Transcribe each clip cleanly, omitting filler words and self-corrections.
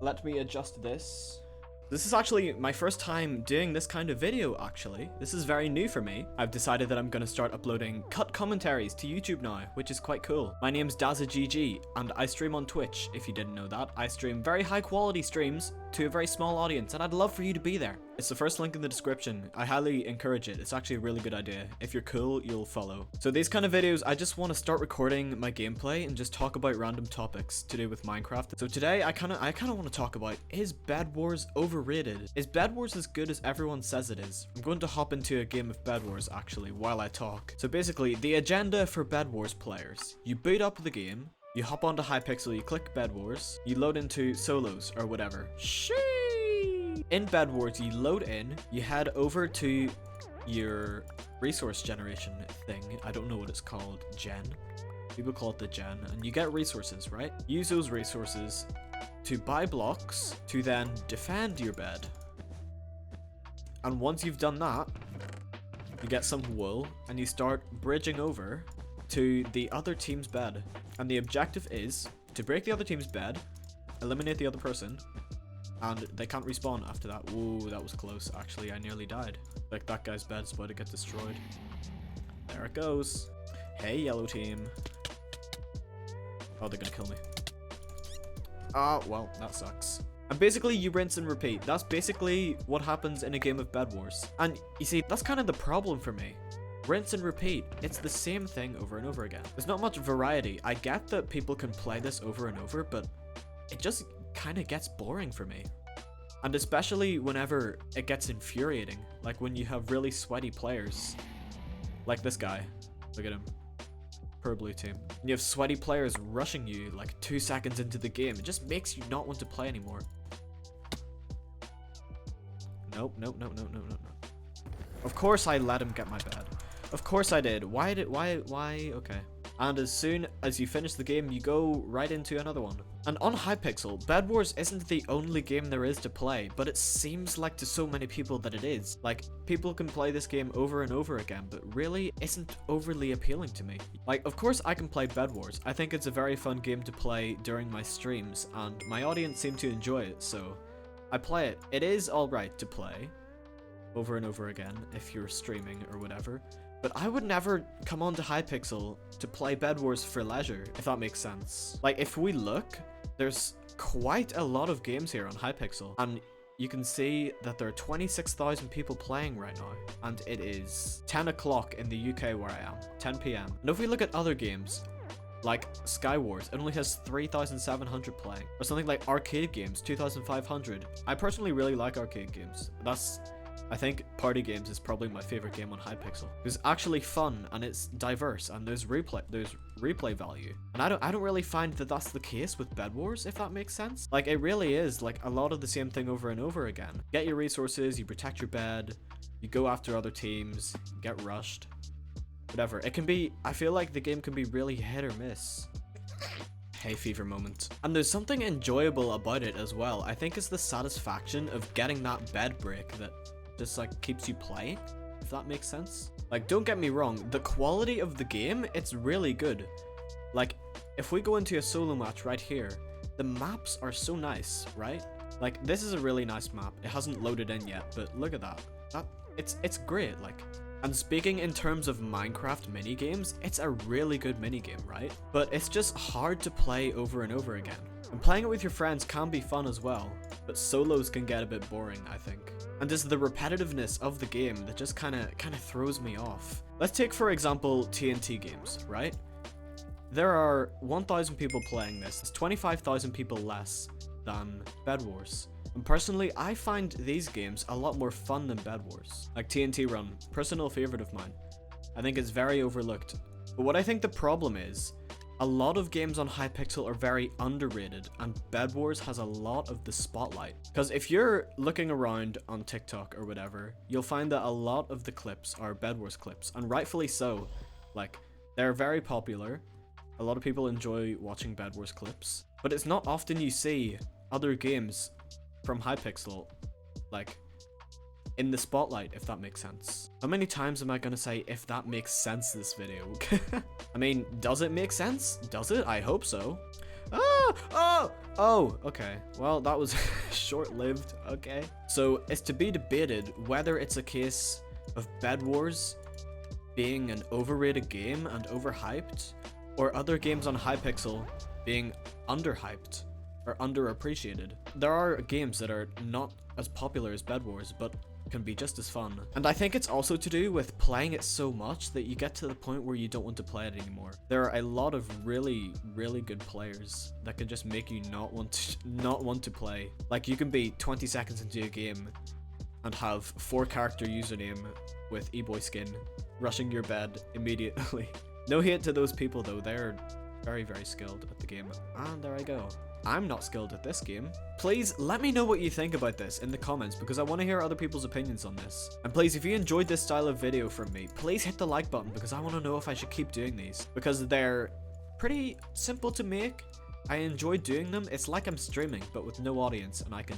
Let me adjust this. This is actually my first time doing this kind of video, actually. This is very new for me. I've decided that I'm going to start uploading cut commentaries to YouTube now, which is quite cool. My name's DazzaGG, and I stream on Twitch, if you didn't know that. I stream very high quality streams to a very small audience, and I'd love for you to be there. It's the first link in the description. I highly encourage it. It's actually a really good idea. If you're cool, you'll follow. So these kind of videos, I just want to start recording my gameplay and just talk about random topics to do with Minecraft. So today, I kind of want to talk about, is Bedwars overrated? Is Bedwars as good as everyone says it is? I'm going to hop into a game of Bedwars actually while I talk. So basically, the agenda for Bedwars players. You boot up the game, you hop onto Hypixel, you click Bedwars, you load into solos or whatever. Sheesh! In Bedwars, you load in, you head over to your resource generation thing. I don't know what it's called, gen. People call it the gen, and you get resources, right? Use those resources to buy blocks to then defend your bed. And once you've done that, you get some wool and you start bridging over to the other team's bed. And the objective is to break the other team's bed, eliminate the other person, and they can't respawn after that. Whoa, that was close. Actually, I nearly died. Like, that guy's bed's about to get destroyed. There it goes. Hey, yellow team. Oh, they're gonna kill me. Ah, well, that sucks. And basically, you rinse and repeat. That's basically what happens in a game of Bedwars. And you see, that's kind of the problem for me. Rinse and repeat. It's the same thing over and over again. There's not much variety. I get that people can play this over and over, but it just kind of gets boring for me. And especially whenever it gets infuriating. Like when you have really sweaty players. Like this guy. Look at him. Per blue team. And you have sweaty players rushing you like 2 seconds into the game. It just makes you not want to play anymore. Nope. Of course I let him get my bed. Of course I did. Why? Okay. And as soon as you finish the game, you go right into another one. And on Hypixel, Bedwars isn't the only game there is to play, but it seems like to so many people that it is. Like, people can play this game over and over again, but really isn't overly appealing to me. Like, of course I can play Bedwars. I think it's a very fun game to play during my streams, and my audience seem to enjoy it, so I play it. It is alright to play over and over again if you're streaming or whatever. But I would never come onto Hypixel to play Bedwars for leisure, if that makes sense. Like, if we look, there's quite a lot of games here on Hypixel, and you can see that there are 26,000 people playing right now, and it is 10 o'clock in the UK where I am, 10 PM. And if we look at other games, like Skywars, it only has 3,700 playing, or something like arcade games, 2,500. I personally really like arcade games. I think party games is probably my favorite game on Hypixel. It's actually fun and it's diverse and there's replay value. And I don't really find that that's the case with Bedwars, if that makes sense. Like, it really is like a lot of the same thing over and over again. Get your resources, you protect your bed, you go after other teams, get rushed, whatever. It can be, I feel like the game can be really hit or miss. Hay fever moment. And there's something enjoyable about it as well. I think it's the satisfaction of getting that bed break that just like keeps you playing, if that makes sense. Like, don't get me wrong, the quality of the game, it's really good. Like, if we go into a solo match right here, the maps are so nice, right? Like, this is a really nice map. It hasn't loaded in yet, but look at that. It's great, like. And speaking in terms of Minecraft minigames, it's a really good minigame, right? But it's just hard to play over and over again. And playing it with your friends can be fun as well, but solos can get a bit boring, I think. And it's the repetitiveness of the game that just kind of throws me off. Let's take, for example, TNT games, right? There are 1,000 people playing this. It's 25,000 people less than Bedwars. And personally, I find these games a lot more fun than Bedwars. Like TNT Run, personal favorite of mine. I think it's very overlooked. But what I think the problem is, a lot of games on Hypixel are very underrated, and Bedwars has a lot of the spotlight. Because if you're looking around on TikTok or whatever, you'll find that a lot of the clips are Bedwars clips, and rightfully so. Like, they're very popular. A lot of people enjoy watching Bedwars clips, but it's not often you see other games from Hypixel, like, in the spotlight, if that makes sense. How many times am I gonna say "if that makes sense" this video? I mean, does it make sense? Does it? I hope so. Ah! Oh! Oh, okay. Well, that was short-lived, okay. So, it's to be debated whether it's a case of Bed Wars being an overrated game and overhyped, or other games on Hypixel being underhyped or underappreciated. There are games that are not as popular as Bed Wars, but can be just as fun. And I think it's also to do with playing it so much that you get to the point where you don't want to play it anymore. There are a lot of really good players that can just make you not want to play. Like, you can be 20 seconds into a game and have 4-character username with e-boy skin rushing your bed immediately. No hate to those people though, they're very skilled at the game. And there I go. I'm not skilled at this game. Please let me know what you think about this in the comments, because I want to hear other people's opinions on this. And please, if you enjoyed this style of video from me, please hit the like button, because I want to know if I should keep doing these, because they're pretty simple to make. I enjoy doing them. It's like I'm streaming, but with no audience, and I can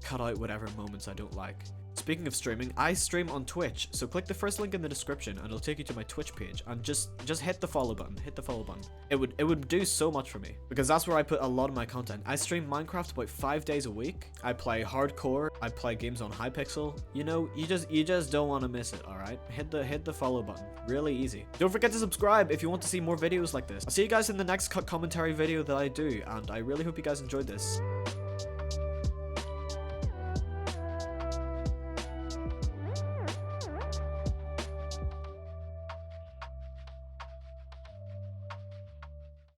cut out whatever moments I don't like. Speaking of streaming, I stream on Twitch, so click the first link in the description and it'll take you to my Twitch page, and just hit the follow button. Hit the follow button. It would do so much for me, because that's where I put a lot of my content. I stream Minecraft about 5 days a week. I play hardcore. I play games on Hypixel. You know, you just don't want to miss it. All right, hit the follow button. Really easy. Don't forget to subscribe if you want to see more videos like this. I'll see you guys in the next cut commentary video that I do, and I really hope you guys enjoyed this.